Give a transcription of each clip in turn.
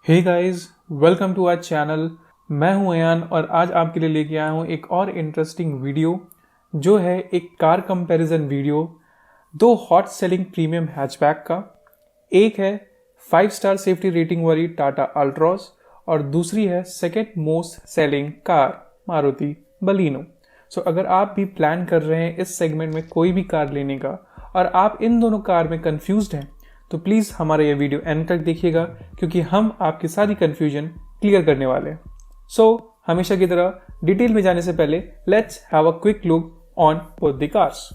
Hey guys, welcome to our channel. मैं हूं अयान और आज आपके लिए लेके आया हूं एक और इंटरेस्टिंग वीडियो जो है एक कार कंपैरिजन वीडियो दो हॉट सेलिंग प्रीमियम हैचबैक का। एक है 5 स्टार सेफ्टी रेटिंग वाली टाटा अल्ट्रॉस और दूसरी है second most selling car Maruti Baleno. So अगर आप भी प्लान कर रहे हैं इस सेगमेंट में कोई भी कार लेने का और आप इन दोनों कार में कंफ्यूज्ड हैं तो प्लीज़ हमारा ये वीडियो एंड तक देखिएगा क्योंकि हम आपकी सारी कंफ्यूजन क्लियर करने वाले हैं। सो हमेशा की तरह डिटेल में जाने से पहले let's have a quick look on both the cars.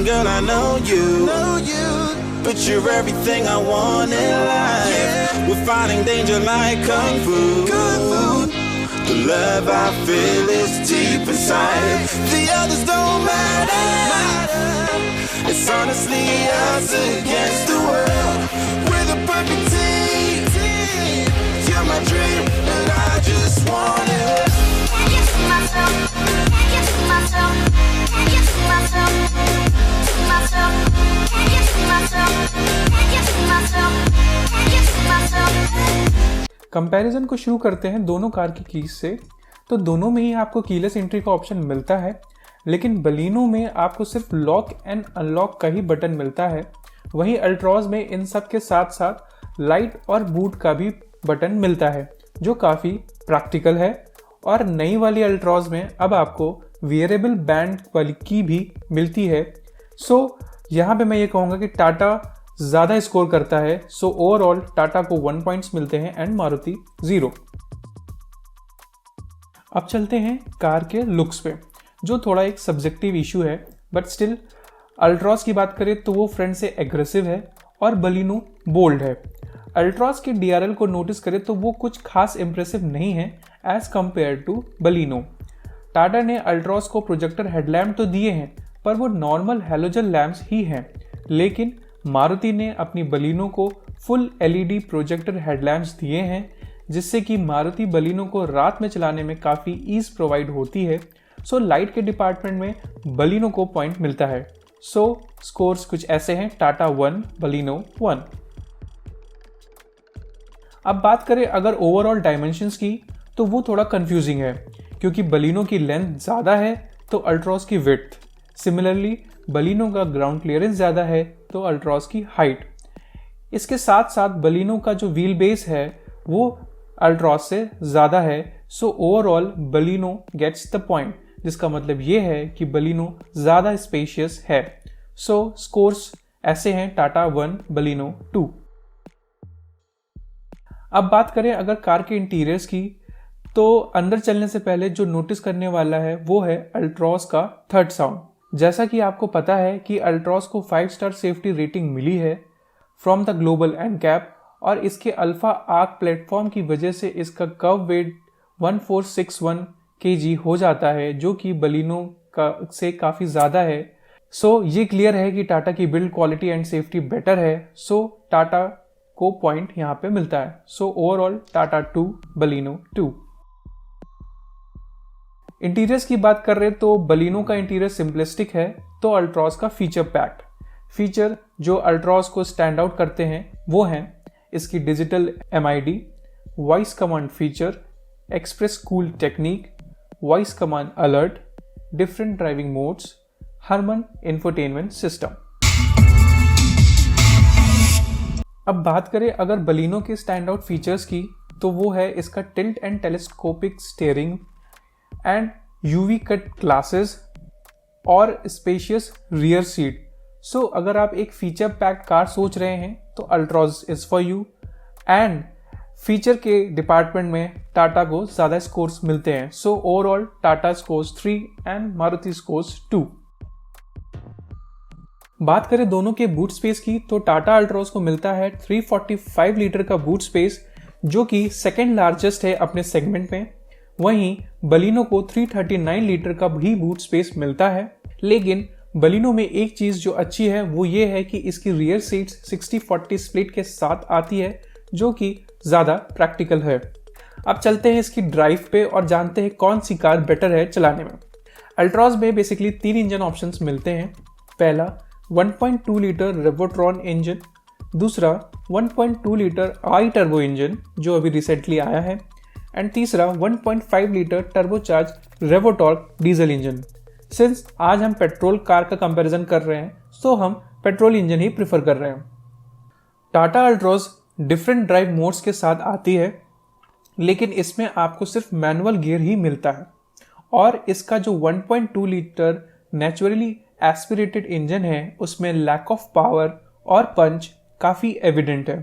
Girl, I know you, but you're everything I want in life. We're fighting danger like kung fu. The love I feel is deep inside. The others don't matter. It's honestly us against the world. We're the perfect team. You're my dream, and I just want it. Can't get to myself. Can't get to myself. Can't get to myself. Comparison को शुरू करते हैं दोनों car की keys से। तो दोनों में ही आपको कीलेस एंट्री का ऑप्शन मिलता है, लेकिन बलिनो में आपको सिर्फ लॉक एंड अनलॉक का ही बटन मिलता है। वहीं अल्ट्रॉज में इन सब के साथ साथ लाइट और बूट का भी बटन मिलता है जो काफ़ी प्रैक्टिकल है। और नई वाली अल्ट्रॉज में अब आपको वेरिएबल बैंड वाली की भी मिलती है। सो यहाँ पे मैं ये कहूँगा कि टाटा ज़्यादा स्कोर करता है। सो ओवरऑल टाटा को 1 पॉइंट्स मिलते हैं एंड मारुति 0। अब चलते हैं कार के लुक्स पे, जो थोड़ा एक सब्जेक्टिव इशू है, बट स्टिल अल्ट्रॉस की बात करें तो वो फ्रंट से एग्रेसिव है और बलिनो बोल्ड है। अल्ट्रॉस के DRL को नोटिस करें तो वो कुछ खास इंप्रेसिव नहीं है as compare to Baleno. Tata ने अल्ट्रॉस को प्रोजेक्टर हेडलैम्प तो दिए हैं पर वो नॉर्मल हैलोजन लैम्प्स ही हैं, लेकिन मारुति ने अपनी बलिनो को फुल LED प्रोजेक्टर हेडलैम्प्स दिए हैं जिससे कि मारुति बलिनो को रात में चलाने में काफ़ी ईज प्रोवाइड होती है। सो लाइट के डिपार्टमेंट में बलिनो को पॉइंट मिलता है। सो स्कोर्स कुछ ऐसे हैं, टाटा 1, बलिनो 1। अब बात करें अगर ओवरऑल डायमेंशंस की तो वो थोड़ा कंफ्यूजिंग है क्योंकि बलिनो की लेंथ ज़्यादा है तो अल्ट्रॉस की विड्थ, सिमिलरली बलिनो का ग्राउंड क्लियरेंस ज़्यादा है तो अल्ट्रॉस की हाइट। इसके साथ साथ बलिनो का जो व्हील बेस है वो अल्ट्रॉस से ज़्यादा है। So overall Baleno gets the point, जिसका मतलब ये है कि बलिनो ज़्यादा स्पेशियस है। सो स्कोर्स ऐसे हैं, टाटा 1, बलिनो 2। अब बात करें अगर कार के इंटीरियर्स की तो अंदर चलने से पहले जो नोटिस करने वाला है वो है अल्ट्रॉस का थर्ड साउंड। जैसा कि आपको पता है कि अल्ट्रॉस को 5 स्टार सेफ्टी रेटिंग मिली है फ्रॉम द ग्लोबल एनकैप और इसके अल्फा आर्क प्लेटफॉर्म की वजह से इसका कर्व वेट 1461 kg हो जाता है जो कि बलिनो से काफ़ी ज़्यादा है। सो ये क्लियर है कि टाटा की build quality and safety better है। सो टाटा को पॉइंट यहाँ पे मिलता है। So overall Tata 2, Baleno 2। Interiors की बात कर रहे तो बलिनो का इंटीरियर सिंपलिस्टिक है तो अल्ट्रॉस का फीचर पैक्ड। फीचर जो अल्ट्रॉस को स्टैंड आउट करते हैं वो हैं इसकी digital MID, voice command feature, express cool technique, voice command alert, different driving modes, Harman infotainment system. अब बात करें अगर बलिनो के स्टैंड आउट फीचर्स की तो वो है इसका tilt and telescopic steering and UV cut glasses और स्पेशियस रियर सीट। सो अगर आप एक फीचर पैक्ड कार सोच रहे हैं तो Altroz is for you. And feature के डिपार्टमेंट में टाटा को ज़्यादा स्कोर्स मिलते हैं। So overall Tata scores 3 and Maruti scores 2। बात करें दोनों के बूट स्पेस की तो टाटा अल्ट्रॉस को मिलता है 345 लीटर का बूट स्पेस जो कि सेकेंड लार्जेस्ट है अपने सेगमेंट में। वहीं बलिनो को 339 लीटर का भी बूट स्पेस मिलता है। लेकिन बलिनो में एक चीज जो अच्छी है वो ये है कि इसकी रियर सीट्स 60-40 स्प्लिट के साथ आती है, जो कि ज्यादा प्रैक्टिकल है। अब चलते हैं इसकी ड्राइव पे और जानते हैं कौन सी कार बेटर है चलाने में। अल्ट्रॉज में बेसिकली 3 इंजन ऑप्शंस मिलते हैं। पहला 1.2 लीटर रेवोट्रॉन इंजन, दूसरा 1.2 लीटर आई टर्बो इंजन जो अभी रिसेंटली आया है, एंड तीसरा 1.5 litre turbocharge Revotorq diesel engine. Since आज हम पेट्रोल कार का कंपैरिजन कर रहे हैं, तो हम पेट्रोल इंजन ही प्रेफर कर रहे हैं। Tata Altroz different drive modes के साथ आती है, लेकिन इसमें आपको सिर्फ मैनुअल गियर ही मिलता है और इसका जो 1.2 लीटर नेचुरली एस्पिरेटेड इंजन है उसमें लैक ऑफ पावर और पंच काफी एविडेंट है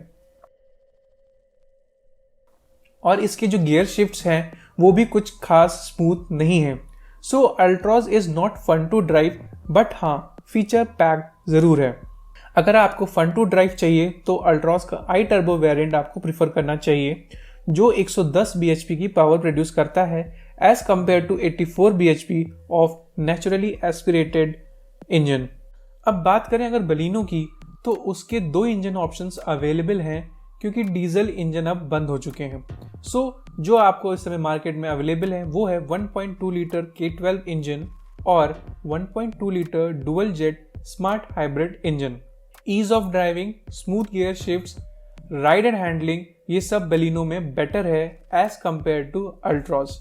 और इसके जो गियर शिफ्ट्स हैं वो भी कुछ खास स्मूथ नहीं है। So Altroz is not fun to drive, but हाँ फीचर पैक्ड जरूर है। अगर आपको फन टू ड्राइव चाहिए तो अल्ट्रॉज का आई टर्बो वेरिएंट आपको प्रिफर करना चाहिए, जो 110 bhp की पावर प्रोड्यूस करता है as compare to 84 bhp of naturally aspirated engine. अब बात करें अगर बलिनो की, तो उसके 2 इंजन ऑप्शंस अवेलेबल हैं क्योंकि डीजल इंजन अब बंद हो चुके हैं। सो जो आपको इस समय मार्केट में अवेलेबल है वो है 1.2 लीटर K12 इंजन और 1.2 litre dual jet smart hybrid engine. Ease of driving, smooth gear shifts, ride and handling, ये सब बलिनो में बेटर है एज कंपेयर टू अल्ट्रॉज।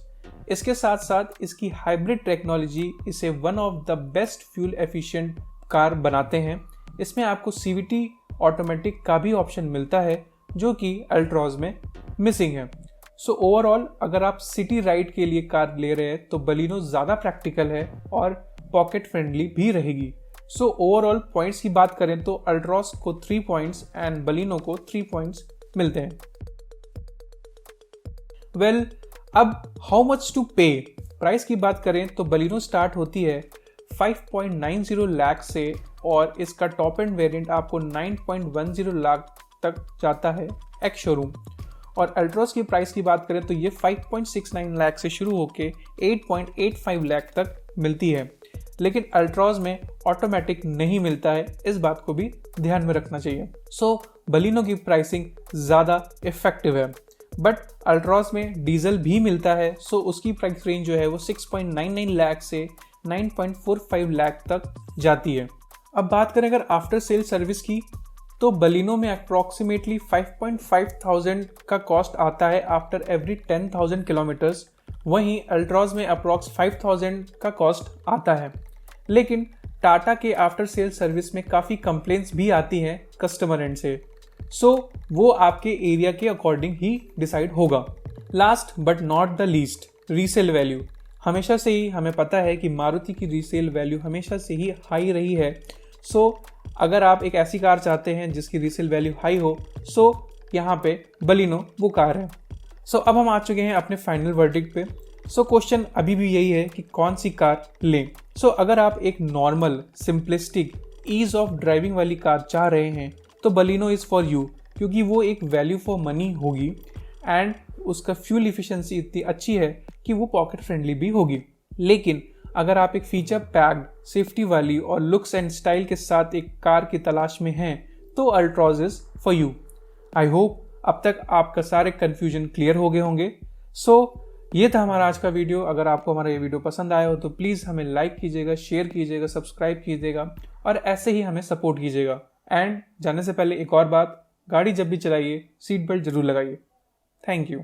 इसके साथ साथ इसकी हाइब्रिड टेक्नोलॉजी इसे one of the best fuel efficient car बनाते हैं। इसमें आपको CVT ऑटोमेटिक का भी ऑप्शन मिलता है जो कि अल्ट्रॉज में मिसिंग है। सो ओवरऑल अगर आप सिटी राइड के लिए कार ले रहे हैं तो बलिनो ज़्यादा प्रैक्टिकल है और पॉकेट फ्रेंडली भी रहेगी। सो ओवरऑल पॉइंट्स की बात करें तो अल्ट्रॉज को 3 पॉइंट्स एंड बलिनो को 3 पॉइंट्स मिलते हैं। वेल, अब हाउ मच टू पे, प्राइस की बात करें तो बलिनो स्टार्ट होती है 5.90 लाख से और इसका टॉप एंड वेरिएंट आपको 9.10 लाख तक जाता है एक्स शोरूम। और अल्ट्रॉज की प्राइस की बात करें तो ये 5.69 लाख से शुरू होके 8.85 लाख तक मिलती है। लेकिन अल्ट्रॉज में ऑटोमेटिक नहीं मिलता है, इस बात को भी ध्यान में रखना चाहिए। सो बलिनो की प्राइसिंग ज़्यादा इफेक्टिव है, बट अल्ट्रॉज में डीजल भी मिलता है, सो उसकी प्राइस रेंज जो है वो 6.99 लाख से 9.45 लाख तक जाती है। अब बात करें अगर आफ्टर सेल सर्विस की, तो बलिनो में अप्रॉक्सीमेटली 5,500 का कॉस्ट आता है आफ्टर एवरी 10,000 किलोमीटर्स। वहीं अल्ट्रॉज में अप्रॉक्स 5,000 का कॉस्ट आता है। लेकिन टाटा के आफ्टर सेल सर्विस में काफ़ी कंप्लेंट्स भी आती हैं कस्टमर एंड से, सो वो आपके एरिया के अकॉर्डिंग ही डिसाइड होगा। Last but not the least, resale value. हमेशा से ही हमें पता है कि मारुति की रीसेल वैल्यू हमेशा से ही हाई रही है। सो अगर आप एक ऐसी कार चाहते हैं जिसकी रीसेल वैल्यू हाई हो, सो यहाँ पे बलिनो वो कार है। सो अब हम आ चुके हैं अपने फाइनल वर्डिक्ट पे। सो क्वेश्चन अभी भी यही है कि कौन सी कार लें। सो अगर आप एक normal simplistic ease of driving वाली कार चाह रहे हैं तो बलिनो इज़ फॉर यू, क्योंकि वो एक वैल्यू फॉर मनी होगी एंड उसका फ्यूल इफिशिएंसी इतनी अच्छी है कि वो पॉकेट फ्रेंडली भी होगी। लेकिन अगर आप एक फीचर पैक्ड, सेफ्टी वाली और लुक्स एंड स्टाइल के साथ एक कार की तलाश में हैं तो Altroz is for you. I hope अब तक आपका सारे कन्फ्यूजन क्लियर हो गए होंगे। सो ये था हमारा आज का वीडियो। अगर आपको हमारा ये वीडियो पसंद आया हो तो प्लीज़ हमें लाइक कीजिएगा, शेयर कीजिएगा, सब्सक्राइब कीजिएगा और ऐसे ही हमें सपोर्ट कीजिएगा। एंड जाने से पहले एक और बात, गाड़ी जब भी चलाइए सीट बेल्ट जरूर लगाइए। Thank you.